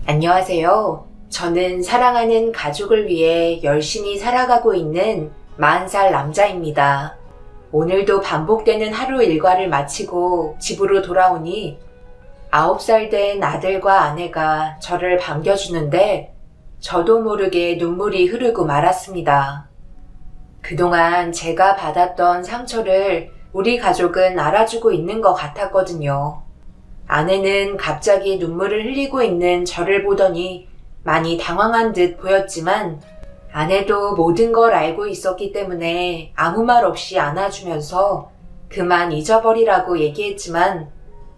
안녕하세요. 저는 사랑하는 가족을 위해 열심히 살아가고 있는 40살 남자입니다. 오늘도 반복되는 하루 일과를 마치고 집으로 돌아오니 9살 된 아들과 아내가 저를 반겨주는데 저도 모르게 눈물이 흐르고 말았습니다. 그동안 제가 받았던 상처를 우리 가족은 알아주고 있는 것 같았거든요. 아내는 갑자기 눈물을 흘리고 있는 저를 보더니 많이 당황한 듯 보였지만 아내도 모든 걸 알고 있었기 때문에 아무 말 없이 안아주면서 그만 잊어버리라고 얘기했지만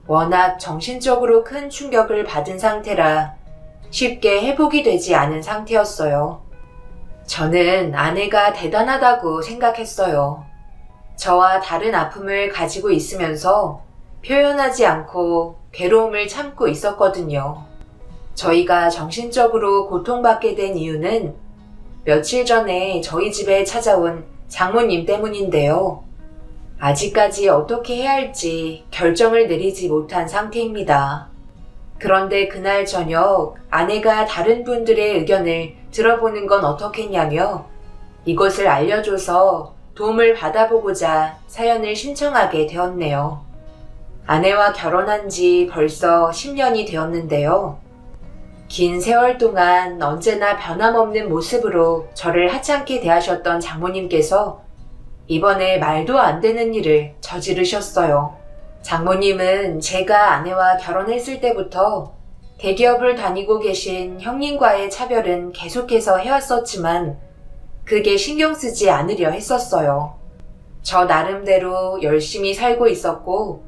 워낙 정신적으로 큰 충격을 받은 상태라 쉽게 회복이 되지 않은 상태였어요. 저는 아내가 대단하다고 생각했어요. 저와 다른 아픔을 가지고 있으면서 표현하지 않고 괴로움을 참고 있었거든요. 저희가 정신적으로 고통받게 된 이유는 며칠 전에 저희 집에 찾아온 장모님 때문인데요. 아직까지 어떻게 해야 할지 결정을 내리지 못한 상태입니다. 그런데 그날 저녁 아내가 다른 분들의 의견을 들어보는 건 어떻겠냐며 이것을 알려줘서 도움을 받아보고자 사연을 신청하게 되었네요. 아내와 결혼한 지 벌써 10년이 되었는데요. 긴 세월 동안 언제나 변함없는 모습으로 저를 하찮게 대하셨던 장모님께서 이번에 말도 안 되는 일을 저지르셨어요. 장모님은 제가 아내와 결혼했을 때부터 대기업을 다니고 계신 형님과의 차별은 계속해서 해왔었지만 그게 신경 쓰지 않으려 했었어요. 저 나름대로 열심히 살고 있었고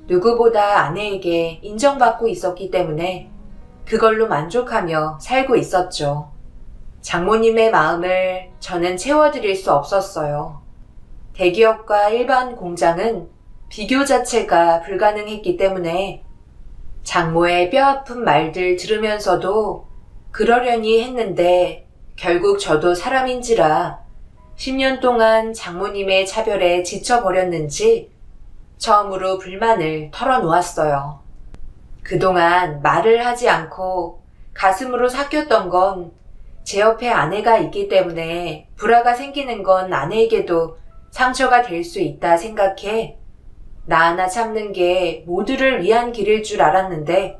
누구보다 아내에게 인정받고 있었기 때문에 그걸로 만족하며 살고 있었죠. 장모님의 마음을 저는 채워드릴 수 없었어요. 대기업과 일반 공장은 비교 자체가 불가능했기 때문에 장모의 뼈아픈 말들 들으면서도 그러려니 했는데 결국 저도 사람인지라 10년 동안 장모님의 차별에 지쳐버렸는지 처음으로 불만을 털어놓았어요. 그동안 말을 하지 않고 가슴으로 삭혔던 건 제 옆에 아내가 있기 때문에 불화가 생기는 건 아내에게도 상처가 될 수 있다 생각해 나 하나 참는 게 모두를 위한 길일 줄 알았는데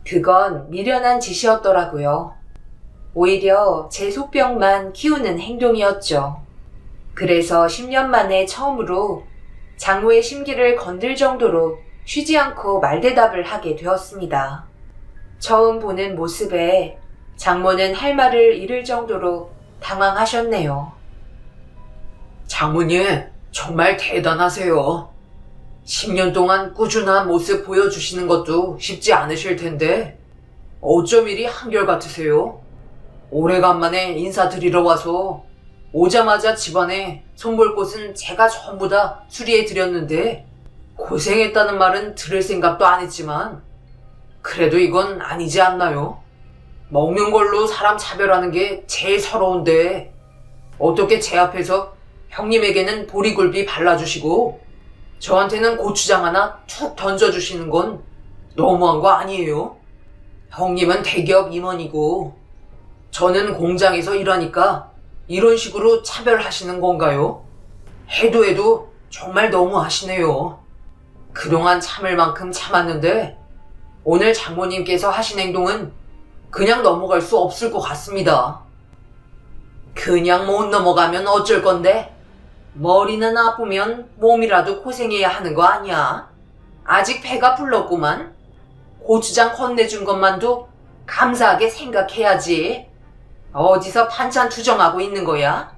그건 미련한 짓이었더라고요. 오히려 제 속병만 키우는 행동이었죠. 그래서 10년 만에 처음으로 장모의 심기를 건들 정도로 쉬지 않고 말대답을 하게 되었습니다. 처음 보는 모습에 장모는 할 말을 잃을 정도로 당황하셨네요. 장모님, 정말 대단하세요. 10년 동안 꾸준한 모습 보여주시는 것도 쉽지 않으실 텐데 어쩜 이리 한결같으세요? 오래간만에 인사드리러 와서 오자마자 집안에 손볼 곳은 제가 전부 다 수리해 드렸는데 고생했다는 말은 들을 생각도 안 했지만 그래도 이건 아니지 않나요? 먹는 걸로 사람 차별하는 게 제일 서러운데 어떻게 제 앞에서 형님에게는 보리굴비 발라주시고 저한테는 고추장 하나 툭 던져주시는 건 너무한 거 아니에요? 형님은 대기업 임원이고 저는 공장에서 일하니까 이런 식으로 차별하시는 건가요? 해도 정말 너무하시네요. 그동안 참을 만큼 참았는데 오늘 장모님께서 하신 행동은 그냥 넘어갈 수 없을 것 같습니다. 그냥 못 넘어가면 어쩔 건데 머리는 아프면 몸이라도 고생해야 하는 거 아니야? 아직 배가 불렀구만. 고추장 건네준 것만도 감사하게 생각해야지. 어디서 반찬 투정하고 있는 거야?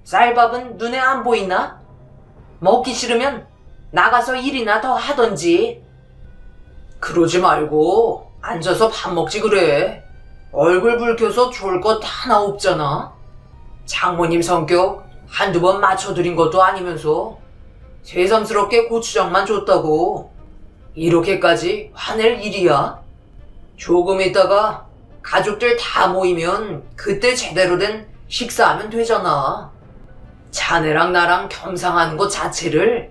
쌀밥은 눈에 안 보이나? 먹기 싫으면 나가서 일이나 더 하던지. 그러지 말고 앉아서 밥 먹지 그래. 얼굴 붉혀서 좋을 것 하나 없잖아. 장모님 성격 한두 번 맞춰드린 것도 아니면서 새삼스럽게 고추장만 줬다고 이렇게까지 화낼 일이야? 조금 있다가 가족들 다 모이면 그때 제대로 된 식사하면 되잖아. 자네랑 나랑 겸상하는 것 자체를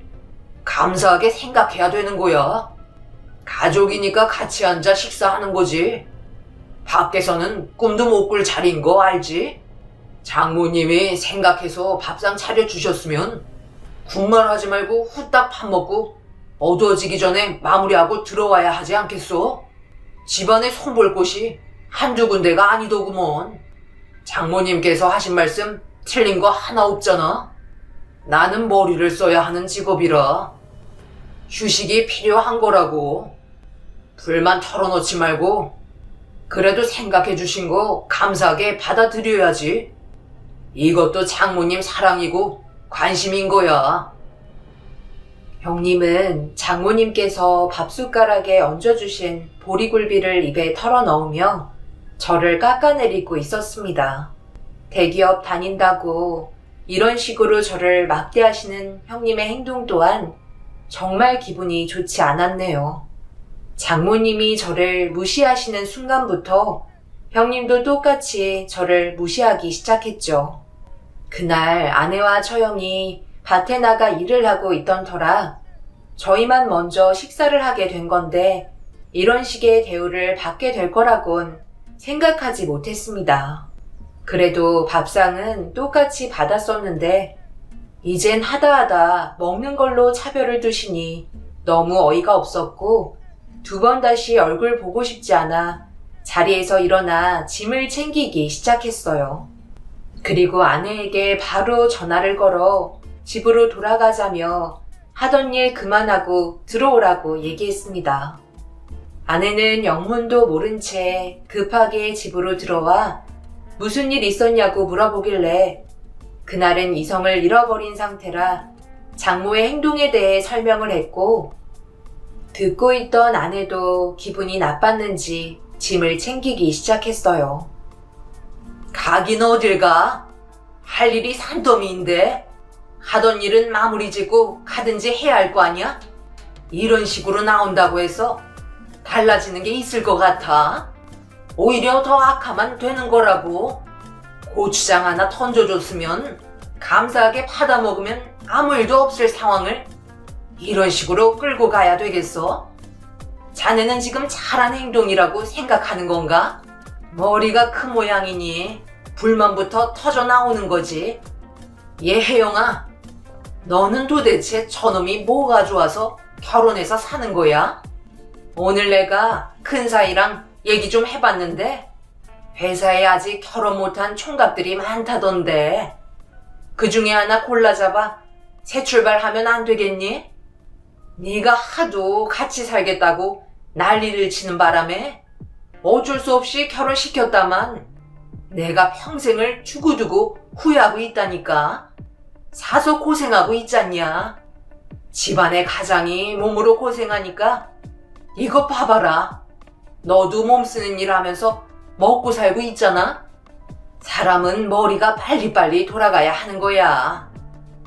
감사하게 생각해야 되는 거야. 가족이니까 같이 앉아 식사하는 거지. 밖에서는 꿈도 못 꿀 자리인 거 알지? 장모님이 생각해서 밥상 차려주셨으면 군말 하지 말고 후딱 밥 먹고 어두워지기 전에 마무리하고 들어와야 하지 않겠소? 집안에 손볼 곳이 한두 군데가 아니더구먼. 장모님께서 하신 말씀 틀린 거 하나 없잖아. 나는 머리를 써야 하는 직업이라 휴식이 필요한 거라고. 불만 털어놓지 말고 그래도 생각해 주신 거 감사하게 받아들여야지. 이것도 장모님 사랑이고 관심인 거야. 형님은 장모님께서 밥숟가락에 얹어주신 보리굴비를 입에 털어넣으며 저를 깎아내리고 있었습니다. 대기업 다닌다고 이런 식으로 저를 막대하시는 형님의 행동 또한 정말 기분이 좋지 않았네요. 장모님이 저를 무시하시는 순간부터 형님도 똑같이 저를 무시하기 시작했죠. 그날 아내와 처형이 밭에 나가 일을 하고 있던 터라 저희만 먼저 식사를 하게 된 건데 이런 식의 대우를 받게 될 거라곤 생각하지 못했습니다. 그래도 밥상은 똑같이 받았었는데 이젠 하다하다 먹는 걸로 차별을 두시니 너무 어이가 없었고 두 번 다시 얼굴 보고 싶지 않아 자리에서 일어나 짐을 챙기기 시작했어요. 그리고 아내에게 바로 전화를 걸어 집으로 돌아가자며 하던 일 그만하고 들어오라고 얘기했습니다. 아내는 영문도 모른 채 급하게 집으로 들어와 무슨 일 있었냐고 물어보길래 그날은 이성을 잃어버린 상태라 장모의 행동에 대해 설명을 했고 듣고 있던 아내도 기분이 나빴는지 짐을 챙기기 시작했어요. 가긴 어딜 가? 할 일이 산더미인데 하던 일은 마무리 짓고 가든지 해야 할 거 아니야? 이런 식으로 나온다고 해서 달라지는 게 있을 것 같아? 오히려 더 악화만 되는 거라고. 고추장 하나 던져줬으면 감사하게 받아 먹으면 아무 일도 없을 상황을 이런 식으로 끌고 가야 되겠어? 자네는 지금 잘한 행동이라고 생각하는 건가? 머리가 큰 모양이니 불만부터 터져 나오는 거지. 얘 혜영아, 너는 도대체 저놈이 뭐가 좋아서 결혼해서 사는 거야? 오늘 내가 큰 사이랑 얘기 좀 해봤는데 회사에 아직 결혼 못한 총각들이 많다던데 그 중에 하나 골라잡아 새 출발하면 안 되겠니? 네가 하도 같이 살겠다고 난리를 치는 바람에 어쩔 수 없이 결혼시켰다만 내가 평생을 두고두고 후회하고 있다니까. 사서 고생하고 있잖냐. 집안의 가장이 몸으로 고생하니까 이거 봐봐라. 너도 몸 쓰는 일 하면서 먹고 살고 있잖아. 사람은 머리가 빨리빨리 돌아가야 하는 거야.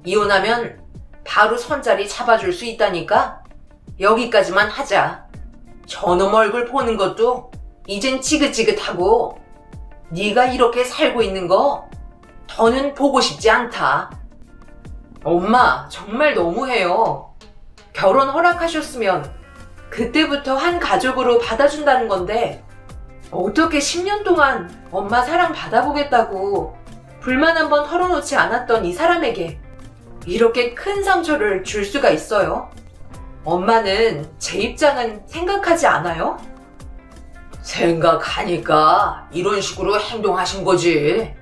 이혼하면 바로 손자리 잡아줄 수 있다니까. 여기까지만 하자. 저놈 얼굴 보는 것도 이젠 지긋지긋하고 네가 이렇게 살고 있는 거 더는 보고 싶지 않다. 엄마, 정말 너무해요. 결혼 허락하셨으면 그때부터 한 가족으로 받아준다는 건데 어떻게 10년 동안 엄마 사랑 받아보겠다고 불만 한번 털어놓지 않았던 이 사람에게 이렇게 큰 상처를 줄 수가 있어요? 엄마는 제 입장은 생각하지 않아요? 생각하니까 이런 식으로 행동하신 거지.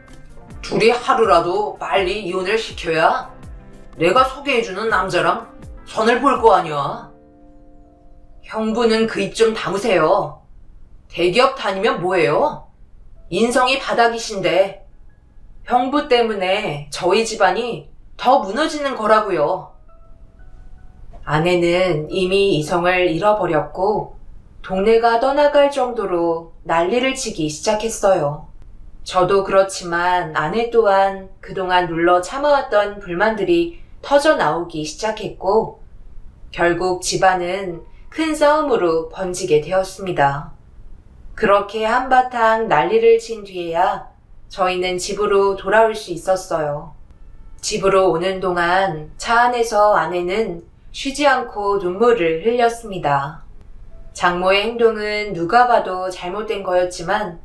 둘이 하루라도 빨리 이혼을 시켜야 내가 소개해주는 남자랑 선을 볼 거 아니야. 형부는 그 입 좀 다무세요. 대기업 다니면 뭐예요? 인성이 바닥이신데 형부 때문에 저희 집안이 더 무너지는 거라고요. 아내는 이미 이성을 잃어버렸고 동네가 떠나갈 정도로 난리를 치기 시작했어요. 저도 그렇지만 아내 또한 그동안 눌러 참아왔던 불만들이 터져 나오기 시작했고 결국 집안은 큰 싸움으로 번지게 되었습니다. 그렇게 한바탕 난리를 친 뒤에야 저희는 집으로 돌아올 수 있었어요. 집으로 오는 동안 차 안에서 아내는 쉬지 않고 눈물을 흘렸습니다. 장모의 행동은 누가 봐도 잘못된 거였지만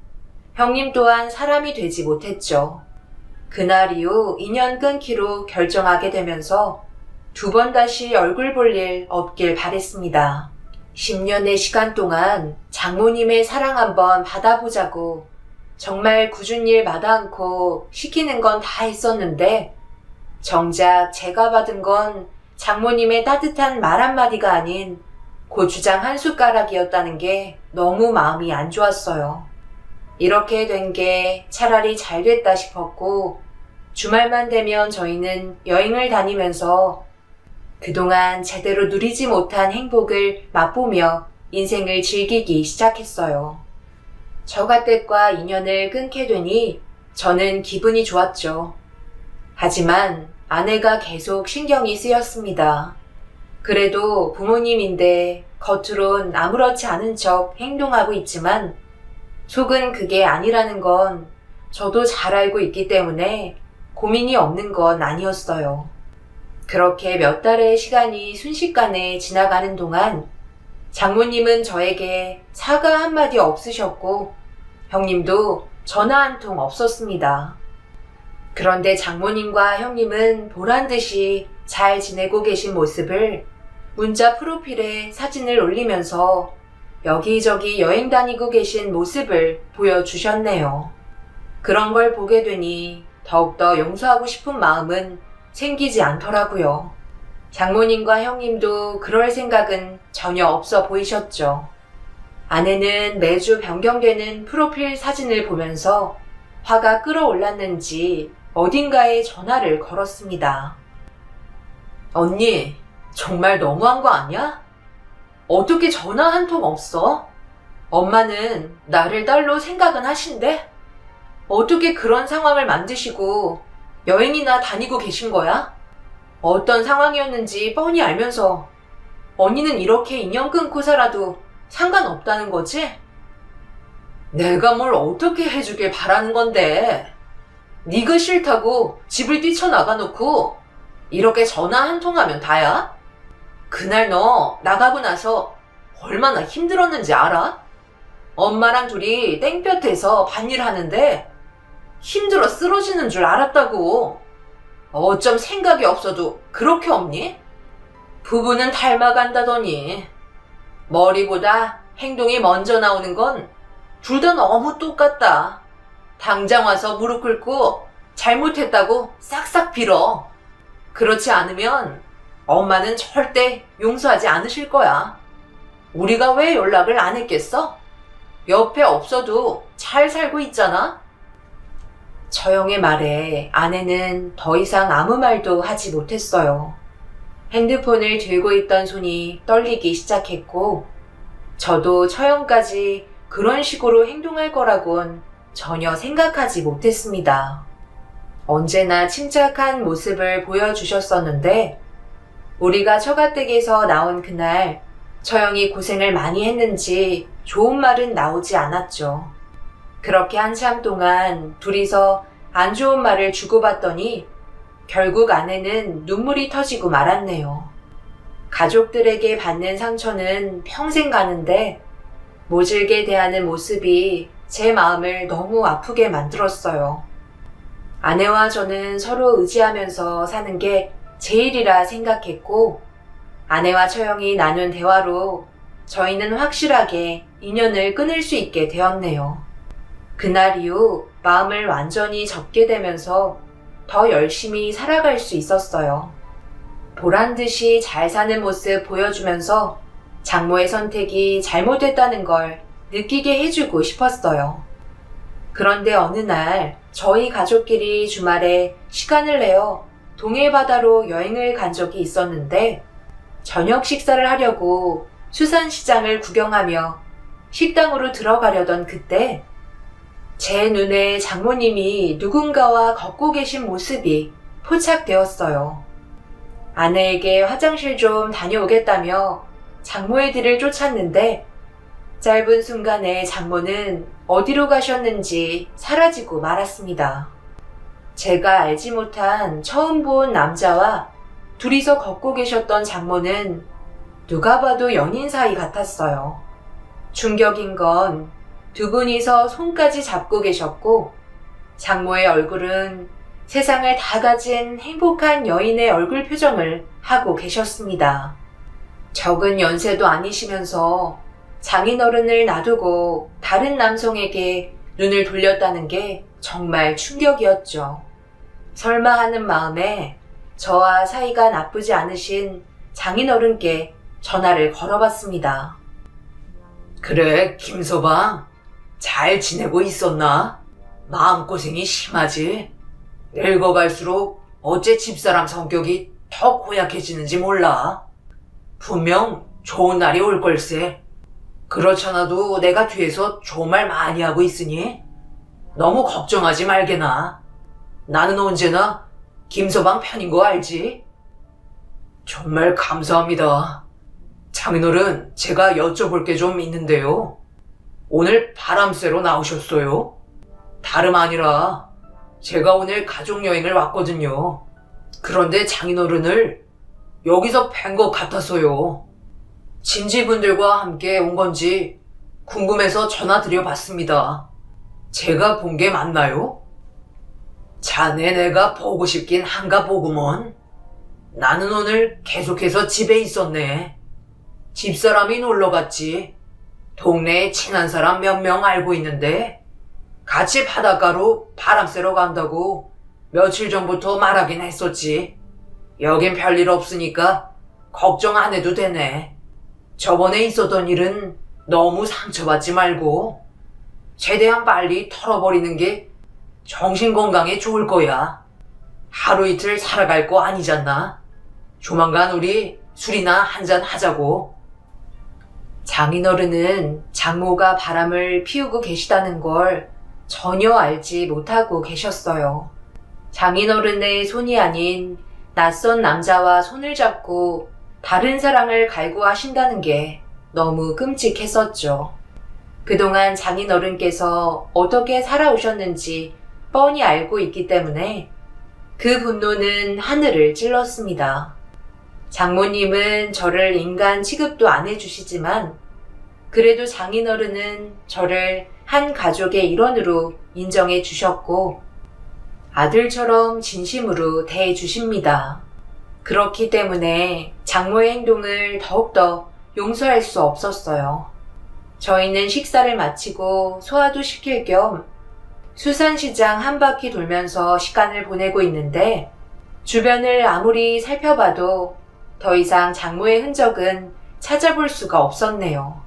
형님 또한 사람이 되지 못했죠. 그날 이후 인연 끊기로 결정하게 되면서 2번 다시 얼굴 볼 일 없길 바랬습니다. 10년의 시간 동안 장모님의 사랑 한번 받아보자고 정말 굳은 일 마다 않고 시키는 건 다 했었는데 정작 제가 받은 건 장모님의 따뜻한 말 한마디가 아닌 고추장 한 숟가락이었다는 게 너무 마음이 안 좋았어요. 이렇게 된 게 차라리 잘 됐다 싶었고 주말만 되면 저희는 여행을 다니면서 그동안 제대로 누리지 못한 행복을 맛보며 인생을 즐기기 시작했어요. 처가댁과 인연을 끊게 되니 저는 기분이 좋았죠. 하지만 아내가 계속 신경이 쓰였습니다. 그래도 부모님인데 겉으론 아무렇지 않은 척 행동하고 있지만 속은 그게 아니라는 건 저도 잘 알고 있기 때문에 고민이 없는 건 아니었어요. 그렇게 몇 달의 시간이 순식간에 지나가는 동안 장모님은 저에게 사과 한마디 없으셨고 형님도 전화 한 통 없었습니다. 그런데 장모님과 형님은 보란듯이 잘 지내고 계신 모습을 문자 프로필에 사진을 올리면서 여기저기 여행 다니고 계신 모습을 보여주셨네요. 그런 걸 보게 되니 더욱더 용서하고 싶은 마음은 생기지 않더라고요. 장모님과 형님도 그럴 생각은 전혀 없어 보이셨죠. 아내는 매주 변경되는 프로필 사진을 보면서 화가 끌어올랐는지 어딘가에 전화를 걸었습니다. 언니, 정말 너무한 거 아니야? 어떻게 전화 한 통 없어? 엄마는 나를 딸로 생각은 하신대? 어떻게 그런 상황을 만드시고 여행이나 다니고 계신 거야? 어떤 상황이었는지 뻔히 알면서 언니는 이렇게 인연 끊고 살아도 상관없다는 거지? 내가 뭘 어떻게 해주길 바라는 건데 네가 싫다고 집을 뛰쳐나가 놓고 이렇게 전화 한 통하면 다야? 그날 너 나가고 나서 얼마나 힘들었는지 알아? 엄마랑 둘이 땡볕에서 밭일 하는데 힘들어 쓰러지는 줄 알았다고. 어쩜 생각이 없어도 그렇게 없니? 부부는 닮아간다더니 머리보다 행동이 먼저 나오는 건 둘 다 너무 똑같다. 당장 와서 무릎 꿇고 잘못했다고 싹싹 빌어. 그렇지 않으면 엄마는 절대 용서하지 않으실 거야. 우리가 왜 연락을 안 했겠어? 옆에 없어도 잘 살고 있잖아. 처형의 말에 아내는 더 이상 아무 말도 하지 못했어요. 핸드폰을 들고 있던 손이 떨리기 시작했고 저도 처형까지 그런 식으로 행동할 거라곤 전혀 생각하지 못했습니다. 언제나 침착한 모습을 보여주셨었는데 우리가 처가댁에서 나온 그날 처형이 고생을 많이 했는지 좋은 말은 나오지 않았죠. 그렇게 한참 동안 둘이서 안 좋은 말을 주고받더니 결국 아내는 눈물이 터지고 말았네요. 가족들에게 받는 상처는 평생 가는데 모질게 대하는 모습이 제 마음을 너무 아프게 만들었어요. 아내와 저는 서로 의지하면서 사는 게 제일이라 생각했고 아내와 처형이 나눈 대화로 저희는 확실하게 인연을 끊을 수 있게 되었네요. 그날 이후 마음을 완전히 접게 되면서 더 열심히 살아갈 수 있었어요. 보란듯이 잘 사는 모습 보여주면서 장모의 선택이 잘못됐다는 걸 느끼게 해주고 싶었어요. 그런데 어느 날 저희 가족끼리 주말에 시간을 내어 동해 바다로 여행을 간 적이 있었는데 저녁 식사를 하려고 수산시장을 구경하며 식당으로 들어가려던 그때 제 눈에 장모님이 누군가와 걷고 계신 모습이 포착되었어요. 아내에게 화장실 좀 다녀오겠다며 장모의 뒤를 쫓았는데 짧은 순간에 장모는 어디로 가셨는지 사라지고 말았습니다. 제가 알지 못한 처음 본 남자와 둘이서 걷고 계셨던 장모는 누가 봐도 연인 사이 같았어요. 충격인 건 두 분이서 손까지 잡고 계셨고 장모의 얼굴은 세상을 다 가진 행복한 여인의 얼굴 표정을 하고 계셨습니다. 적은 연세도 아니시면서 장인어른을 놔두고 다른 남성에게 눈을 돌렸다는 게 정말 충격이었죠. 설마 하는 마음에 저와 사이가 나쁘지 않으신 장인어른께 전화를 걸어봤습니다. 그래, 김서방. 잘 지내고 있었나? 마음고생이 심하지? 늙어갈수록 어째 집사람 성격이 더 고약해지는지 몰라. 분명 좋은 날이 올 걸세. 그렇잖아도 내가 뒤에서 좋은 말 많이 하고 있으니 너무 걱정하지 말게나. 나는 언제나 김서방 편인 거 알지? 정말 감사합니다. 장인어른, 제가 여쭤볼 게 좀 있는데요. 오늘 바람 쐬러 나오셨어요? 다름 아니라 제가 오늘 가족여행을 왔거든요. 그런데 장인어른을 여기서 뵌 것 같아서요. 친지분들과 함께 온 건지 궁금해서 전화드려봤습니다. 제가 본 게 맞나요? 자네 내가 보고 싶긴 한가 보구먼. 나는 오늘 계속해서 집에 있었네. 집사람이 놀러 갔지. 동네에 친한 사람 몇 명 알고 있는데 같이 바닷가로 바람 쐬러 간다고 며칠 전부터 말하긴 했었지. 여긴 별일 없으니까 걱정 안 해도 되네. 저번에 있었던 일은 너무 상처받지 말고 최대한 빨리 털어버리는 게 정신건강에 좋을 거야. 하루 이틀 살아갈 거 아니잖아. 조만간 우리 술이나 한잔 하자고. 장인어른은 장모가 바람을 피우고 계시다는 걸 전혀 알지 못하고 계셨어요. 장인어른의 손이 아닌 낯선 남자와 손을 잡고 다른 사랑을 갈구하신다는 게 너무 끔찍했었죠. 그동안 장인어른께서 어떻게 살아오셨는지 뻔히 알고 있기 때문에 그 분노는 하늘을 찔렀습니다. 장모님은 저를 인간 취급도 안 해주시지만 그래도 장인어른은 저를 한 가족의 일원으로 인정해 주셨고 아들처럼 진심으로 대해 주십니다. 그렇기 때문에 장모의 행동을 더욱더 용서할 수 없었어요. 저희는 식사를 마치고 소화도 시킬 겸 수산시장 한 바퀴 돌면서 시간을 보내고 있는데 주변을 아무리 살펴봐도 더 이상 장모의 흔적은 찾아볼 수가 없었네요.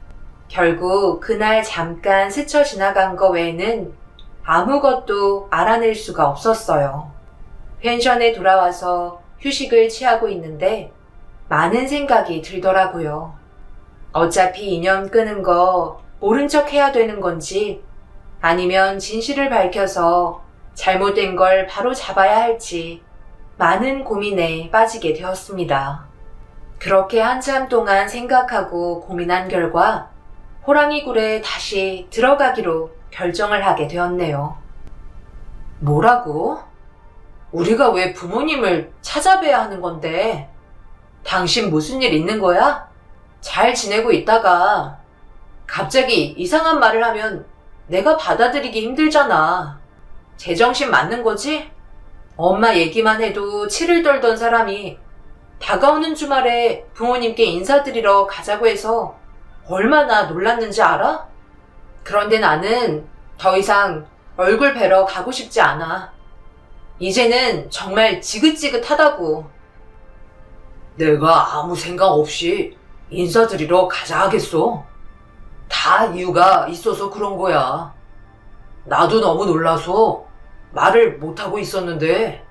결국 그날 잠깐 스쳐 지나간 거 외에는 아무것도 알아낼 수가 없었어요. 펜션에 돌아와서 휴식을 취하고 있는데 많은 생각이 들더라고요. 어차피 인연 끄는 거 모른 척 해야 되는 건지 아니면 진실을 밝혀서 잘못된 걸 바로 잡아야 할지 많은 고민에 빠지게 되었습니다. 그렇게 한참 동안 생각하고 고민한 결과 호랑이 굴에 다시 들어가기로 결정을 하게 되었네요. 뭐라고? 우리가 왜 부모님을 찾아뵈야 하는 건데? 당신 무슨 일 있는 거야? 잘 지내고 있다가 갑자기 이상한 말을 하면 내가 받아들이기 힘들잖아. 제정신 맞는 거지? 엄마 얘기만 해도 치를 떨던 사람이 다가오는 주말에 부모님께 인사드리러 가자고 해서 얼마나 놀랐는지 알아? 그런데 나는 더 이상 얼굴 뵈러 가고 싶지 않아. 이제는 정말 지긋지긋하다고. 내가 아무 생각 없이 인사드리러 가자 하겠어? 다 이유가 있어서 그런 거야. 나도 너무 놀라서 말을 못하고 있었는데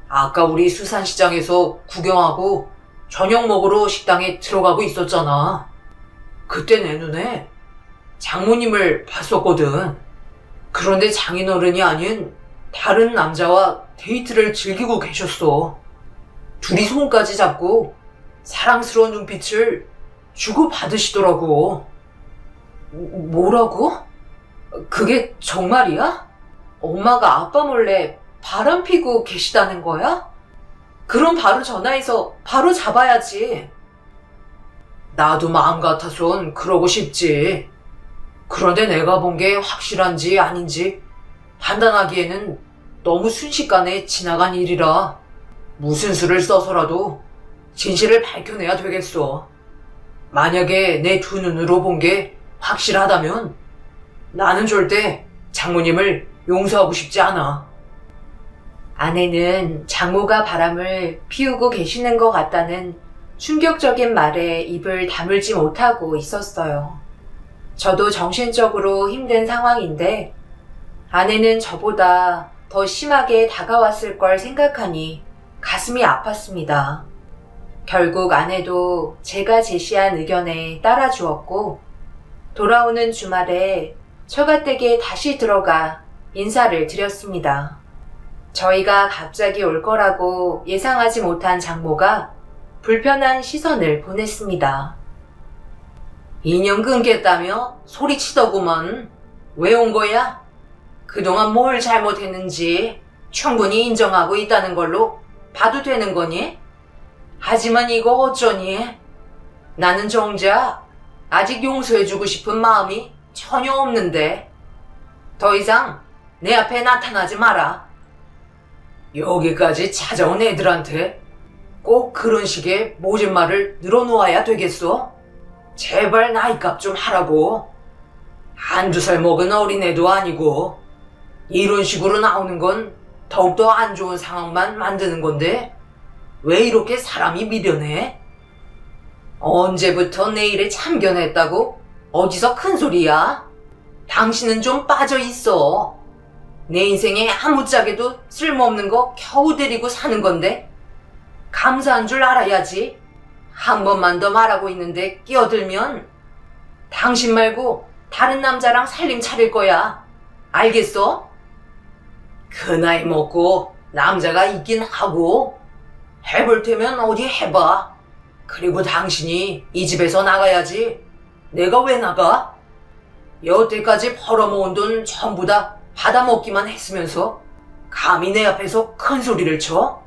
아까 우리 수산시장에서 구경하고 저녁 먹으러 식당에 들어가고 있었잖아. 그때 내 눈에 장모님을 봤었거든. 그런데 장인어른이 아닌 다른 남자와 데이트를 즐기고 계셨어. 둘이 손까지 잡고 사랑스러운 눈빛을 주고받으시더라고. 뭐라고? 그게 정말이야? 엄마가 아빠 몰래 바람 피고 계시다는 거야? 그럼 바로 전화해서 바로 잡아야지. 나도 마음 같아선 그러고 싶지. 그런데 내가 본 게 확실한지 아닌지 판단하기에는 너무 순식간에 지나간 일이라 무슨 수를 써서라도 진실을 밝혀내야 되겠어. 만약에 내 두 눈으로 본 게 확실하다면 나는 절대 장모님을 용서하고 싶지 않아. 아내는 장모가 바람을 피우고 계시는 것 같다는 충격적인 말에 입을 다물지 못하고 있었어요. 저도 정신적으로 힘든 상황인데 아내는 저보다 더 심하게 다가왔을 걸 생각하니 가슴이 아팠습니다. 결국 아내도 제가 제시한 의견에 따라주었고 돌아오는 주말에 처가댁에 다시 들어가 인사를 드렸습니다. 저희가 갑자기 올 거라고 예상하지 못한 장모가 불편한 시선을 보냈습니다. 인연 끊겠다며 소리치더구먼. 왜 온 거야? 그동안 뭘 잘못했는지 충분히 인정하고 있다는 걸로 봐도 되는 거니? 하지만 이거 어쩌니? 나는 정작 아직 용서해주고 싶은 마음이 전혀 없는데 더 이상 내 앞에 나타나지 마라. 여기까지 찾아온 애들한테 꼭 그런 식의 모진 말을 늘어놓아야 되겠어? 제발 나이값 좀 하라고. 한두 살 먹은 어린애도 아니고 이런 식으로 나오는 건 더욱더 안 좋은 상황만 만드는 건데 왜 이렇게 사람이 미련해? 언제부터 내 일에 참견했다고? 어디서 큰 소리야? 당신은 좀 빠져있어. 내 인생에 아무짝에도 쓸모없는 거 겨우 데리고 사는 건데 감사한 줄 알아야지. 한 번만 더 말하고 있는데 끼어들면 당신 말고 다른 남자랑 살림 차릴 거야. 알겠어? 그 나이 먹고 남자가 있긴 하고 해볼 테면 어디 해봐. 그리고 당신이 이 집에서 나가야지. 내가 왜 나가? 여태까지 벌어모은 돈 전부 다 받아먹기만 했으면서 감히 내 앞에서 큰 소리를 쳐?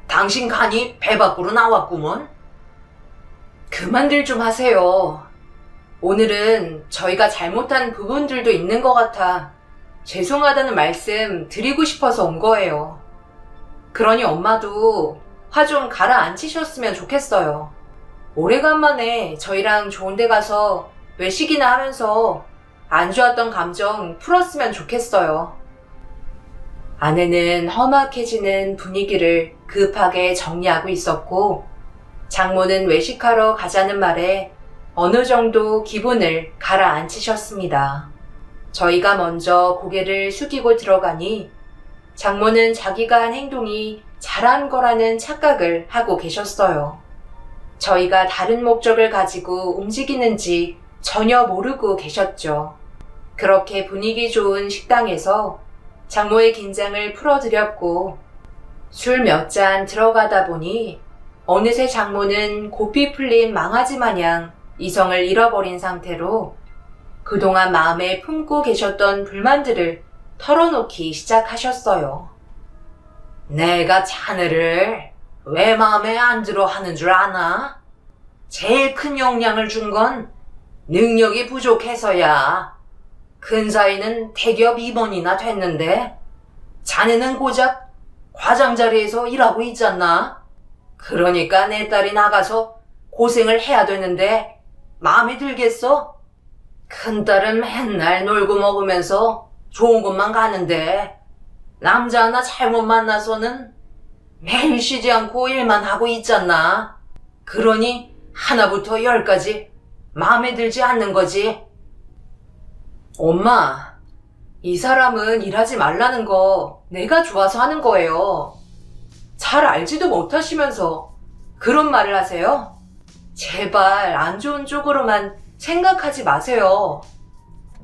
당신 간이 배 밖으로 나왔구먼. 그만들 좀 하세요. 오늘은 저희가 잘못한 부분들도 있는 것 같아 죄송하다는 말씀 드리고 싶어서 온 거예요. 그러니 엄마도 화 좀 가라앉히셨으면 좋겠어요. 오래간만에 저희랑 좋은 데 가서 외식이나 하면서 안 좋았던 감정 풀었으면 좋겠어요. 아내는 험악해지는 분위기를 급하게 정리하고 있었고 장모는 외식하러 가자는 말에 어느 정도 기분을 가라앉히셨습니다. 저희가 먼저 고개를 숙이고 들어가니 장모는 자기가 한 행동이 잘한 거라는 착각을 하고 계셨어요. 저희가 다른 목적을 가지고 움직이는지 전혀 모르고 계셨죠. 그렇게 분위기 좋은 식당에서 장모의 긴장을 풀어드렸고 술 몇 잔 들어가다 보니 어느새 장모는 고삐 풀린 망아지 마냥 이성을 잃어버린 상태로 그동안 마음에 품고 계셨던 불만들을 털어놓기 시작하셨어요. 내가 자네를 왜 마음에 안 들어 하는 줄 아나? 제일 큰 영향을 준 건 능력이 부족해서야. 큰 사이는 대기업 임원이나 됐는데 자네는 고작 과장 자리에서 일하고 있잖아. 그러니까 내 딸이 나가서 고생을 해야 되는데 마음에 들겠어? 큰딸은 맨날 놀고 먹으면서 좋은 곳만 가는데 남자 하나 잘못 만나서는 매일 쉬지 않고 일만 하고 있잖아. 그러니 하나부터 열까지 마음에 들지 않는 거지. 엄마, 이 사람은 일하지 말라는 거 내가 좋아서 하는 거예요. 잘 알지도 못하시면서 그런 말을 하세요? 제발 안 좋은 쪽으로만 생각하지 마세요.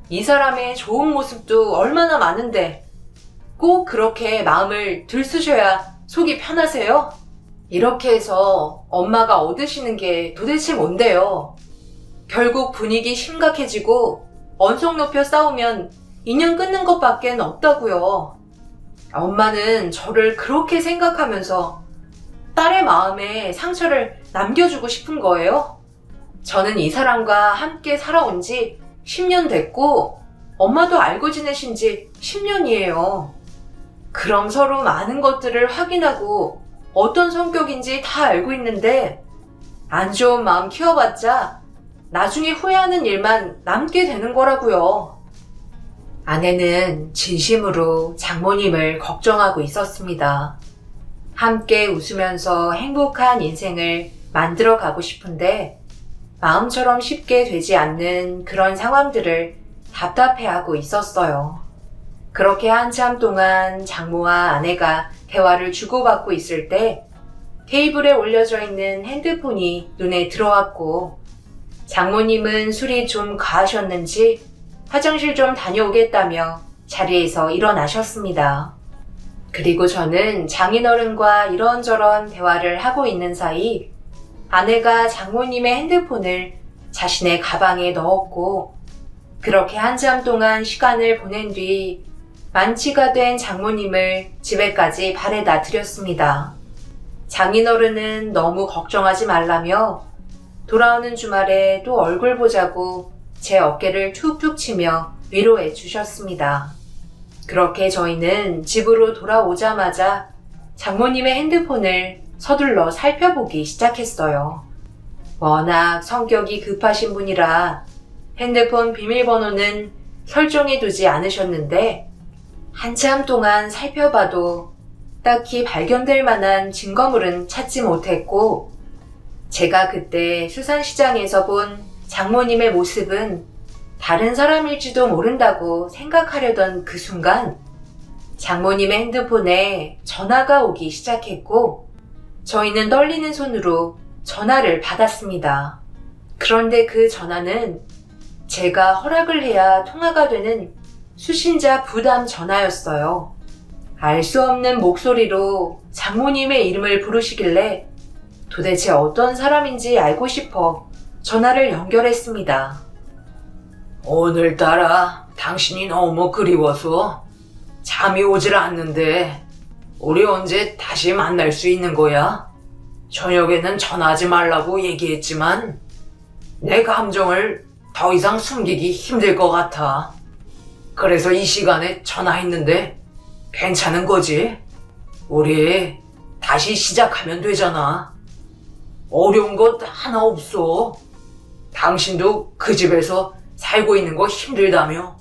이 사람의 좋은 모습도 얼마나 많은데 꼭 그렇게 마음을 들쑤셔야 속이 편하세요? 이렇게 해서 엄마가 얻으시는 게 도대체 뭔데요? 결국 분위기 심각해지고 언성 높여 싸우면 인연 끊는 것밖엔 없다고요. 엄마는 저를 그렇게 생각하면서 딸의 마음에 상처를 남겨주고 싶은 거예요? 저는 이 사람과 함께 살아온 지 10년 됐고 엄마도 알고 지내신 지 10년이에요. 그럼 서로 많은 것들을 확인하고 어떤 성격인지 다 알고 있는데 안 좋은 마음 키워봤자 나중에 후회하는 일만 남게 되는 거라고요. 아내는 진심으로 장모님을 걱정하고 있었습니다. 함께 웃으면서 행복한 인생을 만들어 가고 싶은데 마음처럼 쉽게 되지 않는 그런 상황들을 답답해하고 있었어요. 그렇게 한참 동안 장모와 아내가 대화를 주고받고 있을 때 테이블에 올려져 있는 핸드폰이 눈에 들어왔고 장모님은 술이 좀 과하셨는지 화장실 좀 다녀오겠다며 자리에서 일어나셨습니다. 그리고 저는 장인어른과 이런저런 대화를 하고 있는 사이 아내가 장모님의 핸드폰을 자신의 가방에 넣었고 그렇게 한참 동안 시간을 보낸 뒤 만취가 된 장모님을 집에까지 바래다 드렸습니다. 장인어른은 너무 걱정하지 말라며 돌아오는 주말에 또 얼굴 보자고 제 어깨를 툭툭 치며 위로해 주셨습니다. 그렇게 저희는 집으로 돌아오자마자 장모님의 핸드폰을 서둘러 살펴보기 시작했어요. 워낙 성격이 급하신 분이라 핸드폰 비밀번호는 설정해 두지 않으셨는데 한참 동안 살펴봐도 딱히 발견될 만한 증거물은 찾지 못했고 제가 그때 수산시장에서 본 장모님의 모습은 다른 사람일지도 모른다고 생각하려던 그 순간 장모님의 핸드폰에 전화가 오기 시작했고 저희는 떨리는 손으로 전화를 받았습니다. 그런데 그 전화는 제가 허락을 해야 통화가 되는 수신자 부담 전화였어요. 알 수 없는 목소리로 장모님의 이름을 부르시길래 도대체 어떤 사람인지 알고 싶어 전화를 연결했습니다. 오늘따라 당신이 너무 그리워서 잠이 오질 않는데 우리 언제 다시 만날 수 있는 거야? 저녁에는 전화하지 말라고 얘기했지만 내 감정을 더 이상 숨기기 힘들 것 같아. 그래서 이 시간에 전화했는데 괜찮은 거지? 우리 다시 시작하면 되잖아. 어려운 것 하나 없어. 당신도 그 집에서 살고 있는 거 힘들다며.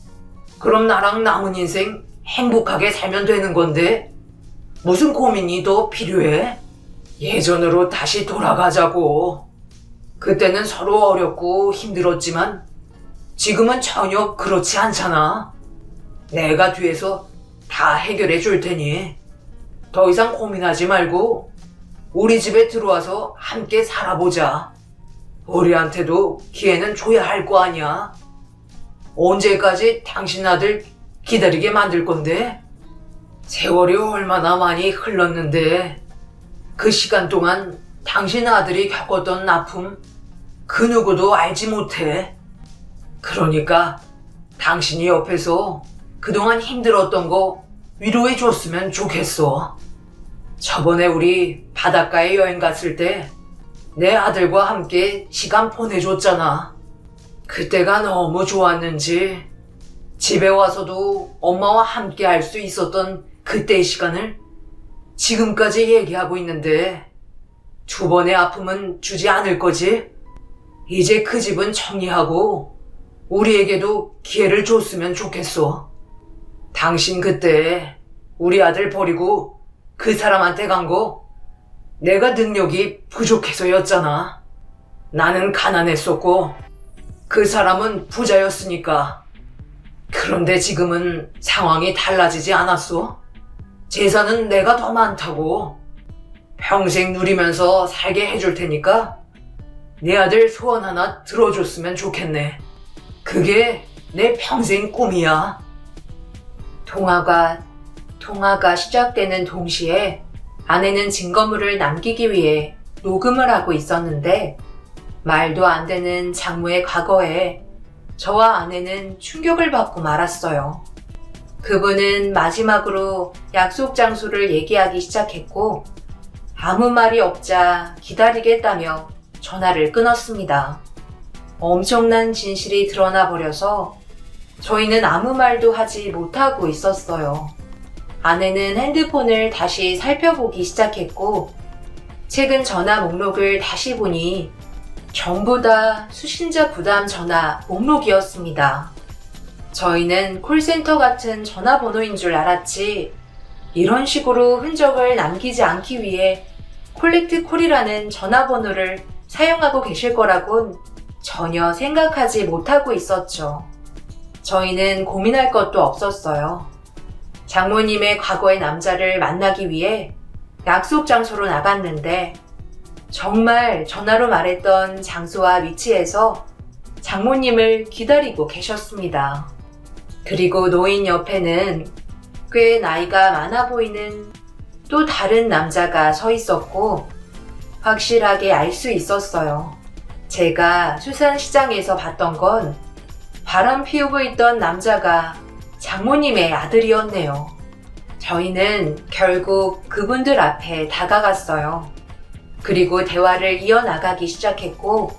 그럼 나랑 남은 인생 행복하게 살면 되는 건데 무슨 고민이 더 필요해? 예전으로 다시 돌아가자고. 그때는 서로 어렵고 힘들었지만 지금은 전혀 그렇지 않잖아. 내가 뒤에서 다 해결해 줄 테니 더 이상 고민하지 말고 우리 집에 들어와서 함께 살아보자. 우리한테도 기회는 줘야 할 거 아니야. 언제까지 당신 아들 기다리게 만들 건데? 세월이 얼마나 많이 흘렀는데 그 시간 동안 당신 아들이 겪었던 아픔 그 누구도 알지 못해. 그러니까 당신이 옆에서 그동안 힘들었던 거 위로해 줬으면 좋겠어. 저번에 우리 바닷가에 여행 갔을 때 내 아들과 함께 시간 보내줬잖아. 그때가 너무 좋았는지 집에 와서도 엄마와 함께 할 수 있었던 그때의 시간을 지금까지 얘기하고 있는데 두 번의 아픔은 주지 않을 거지? 이제 그 집은 정리하고 우리에게도 기회를 줬으면 좋겠어. 당신 그때 우리 아들 버리고 그 사람한테 간 거 내가 능력이 부족해서였잖아. 나는 가난했었고 그 사람은 부자였으니까. 그런데 지금은 상황이 달라지지 않았어? 재산은 내가 더 많다고. 평생 누리면서 살게 해줄 테니까 내 아들 소원 하나 들어줬으면 좋겠네. 그게 내 평생 꿈이야. 통화가 시작되는 동시에 아내는 증거물을 남기기 위해 녹음을 하고 있었는데 말도 안 되는 장모의 과거에 저와 아내는 충격을 받고 말았어요. 그분은 마지막으로 약속 장소를 얘기하기 시작했고 아무 말이 없자 기다리겠다며 전화를 끊었습니다. 엄청난 진실이 드러나 버려서 저희는 아무 말도 하지 못하고 있었어요. 아내는 핸드폰을 다시 살펴보기 시작했고, 최근 전화 목록을 다시 보니 전부 다 수신자 부담 전화 목록이었습니다. 저희는 콜센터 같은 전화번호인 줄 알았지, 이런 식으로 흔적을 남기지 않기 위해 콜렉트콜이라는 전화번호를 사용하고 계실 거라곤 전혀 생각하지 못하고 있었죠. 저희는 고민할 것도 없었어요. 장모님의 과거의 남자를 만나기 위해 약속 장소로 나갔는데 정말 전화로 말했던 장소와 위치에서 장모님을 기다리고 계셨습니다. 그리고 노인 옆에는 꽤 나이가 많아 보이는 또 다른 남자가 서 있었고 확실하게 알 수 있었어요. 제가 수산시장에서 봤던 건 바람 피우고 있던 남자가 장모님의 아들이었네요. 저희는 결국 그분들 앞에 다가갔어요. 그리고 대화를 이어나가기 시작했고,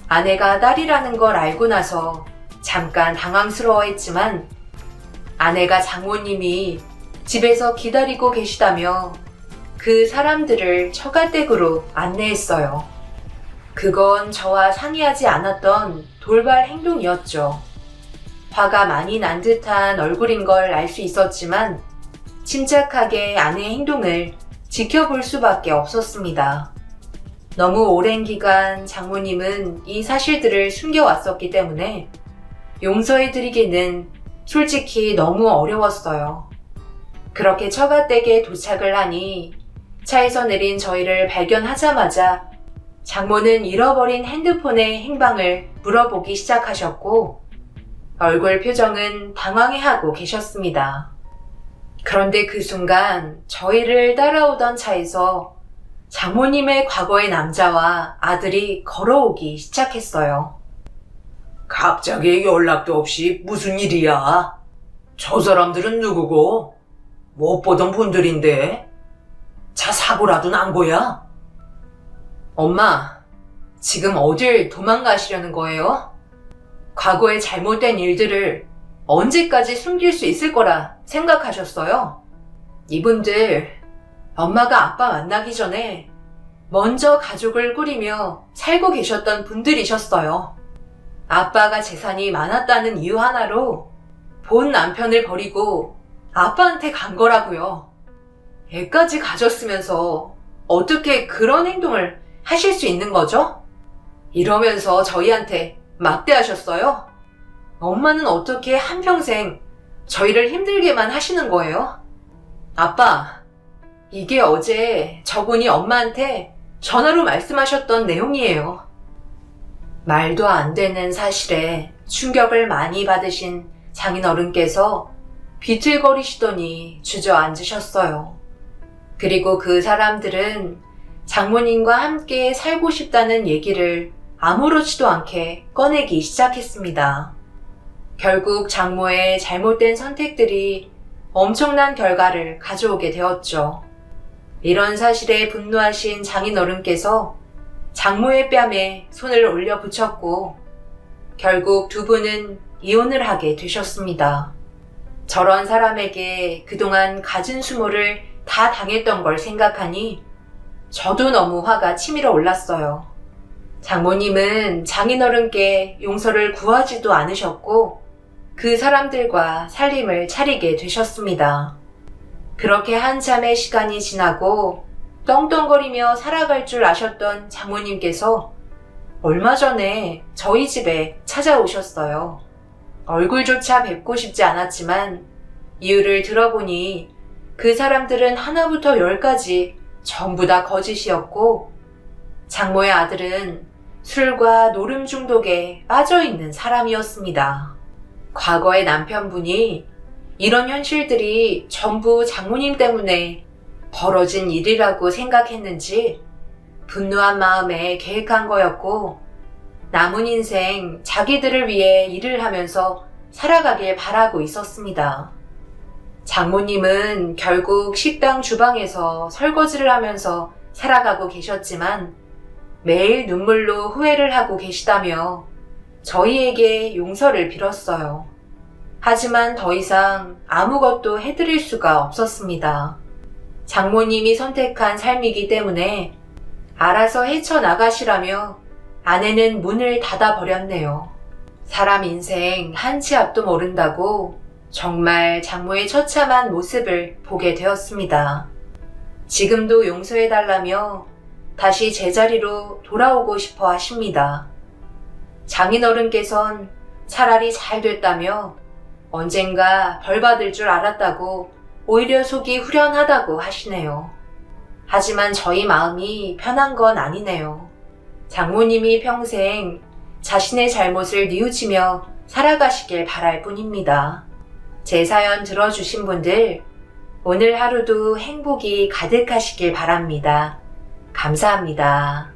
아내가 딸이라는 걸 알고 나서 잠깐 당황스러워했지만 아내가 장모님이 집에서 기다리고 계시다며 그 사람들을 처가댁으로 안내했어요. 그건 저와 상의하지 않았던 돌발 행동이었죠. 화가 많이 난 듯한 얼굴인 걸 알 수 있었지만 침착하게 아내의 행동을 지켜볼 수밖에 없었습니다. 너무 오랜 기간 장모님은 이 사실들을 숨겨왔었기 때문에 용서해드리기는 솔직히 너무 어려웠어요. 그렇게 처가댁에 도착을 하니 차에서 내린 저희를 발견하자마자 장모는 잃어버린 핸드폰의 행방을 물어보기 시작하셨고 얼굴 표정은 당황해하고 계셨습니다. 그런데 그 순간 저희를 따라오던 차에서 장모님의 과거의 남자와 아들이 걸어오기 시작했어요. 갑자기 연락도 없이 무슨 일이야? 저 사람들은 누구고? 못 보던 분들인데? 차 사고라도 난 거야? 엄마, 지금 어딜 도망가시려는 거예요? 과거의 잘못된 일들을 언제까지 숨길 수 있을 거라 생각하셨어요? 이분들, 엄마가 아빠 만나기 전에 먼저 가족을 꾸리며 살고 계셨던 분들이셨어요. 아빠가 재산이 많았다는 이유 하나로 본 남편을 버리고 아빠한테 간 거라고요. 애까지 가졌으면서 어떻게 그런 행동을 하실 수 있는 거죠? 이러면서 저희한테 막대하셨어요? 엄마는 어떻게 한평생 저희를 힘들게만 하시는 거예요? 아빠, 이게 어제 저분이 엄마한테 전화로 말씀하셨던 내용이에요. 말도 안 되는 사실에 충격을 많이 받으신 장인어른께서 비틀거리시더니 주저앉으셨어요. 그리고 그 사람들은 장모님과 함께 살고 싶다는 얘기를 아무렇지도 않게 꺼내기 시작했습니다. 결국 장모의 잘못된 선택들이 엄청난 결과를 가져오게 되었죠. 이런 사실에 분노하신 장인어른께서 장모의 뺨에 손을 올려 붙였고 결국 두 분은 이혼을 하게 되셨습니다. 저런 사람에게 그동안 갖은 수모를 다 당했던 걸 생각하니 저도 너무 화가 치밀어 올랐어요. 장모님은 장인어른께 용서를 구하지도 않으셨고 그 사람들과 살림을 차리게 되셨습니다. 그렇게 한참의 시간이 지나고 떵떵거리며 살아갈 줄 아셨던 장모님께서 얼마 전에 저희 집에 찾아오셨어요. 얼굴조차 뵙고 싶지 않았지만 이유를 들어보니 그 사람들은 하나부터 열까지 전부 다 거짓이었고 장모의 아들은 술과 노름 중독에 빠져있는 사람이었습니다. 과거의 남편분이 이런 현실들이 전부 장모님 때문에 벌어진 일이라고 생각했는지 분노한 마음에 계획한 거였고 남은 인생 자기들을 위해 일을 하면서 살아가길 바라고 있었습니다. 장모님은 결국 식당 주방에서 설거지를 하면서 살아가고 계셨지만 매일 눈물로 후회를 하고 계시다며 저희에게 용서를 빌었어요. 하지만 더 이상 아무것도 해드릴 수가 없었습니다. 장모님이 선택한 삶이기 때문에 알아서 헤쳐나가시라며 아내는 문을 닫아버렸네요. 사람 인생 한 치 앞도 모른다고 정말 장모의 처참한 모습을 보게 되었습니다. 지금도 용서해달라며 다시 제자리로 돌아오고 싶어 하십니다. 장인어른께선 차라리 잘 됐다며 언젠가 벌 받을 줄 알았다고 오히려 속이 후련하다고 하시네요. 하지만 저희 마음이 편한 건 아니네요. 장모님이 평생 자신의 잘못을 뉘우치며 살아가시길 바랄 뿐입니다. 제 사연 들어주신 분들, 오늘 하루도 행복이 가득하시길 바랍니다. 감사합니다.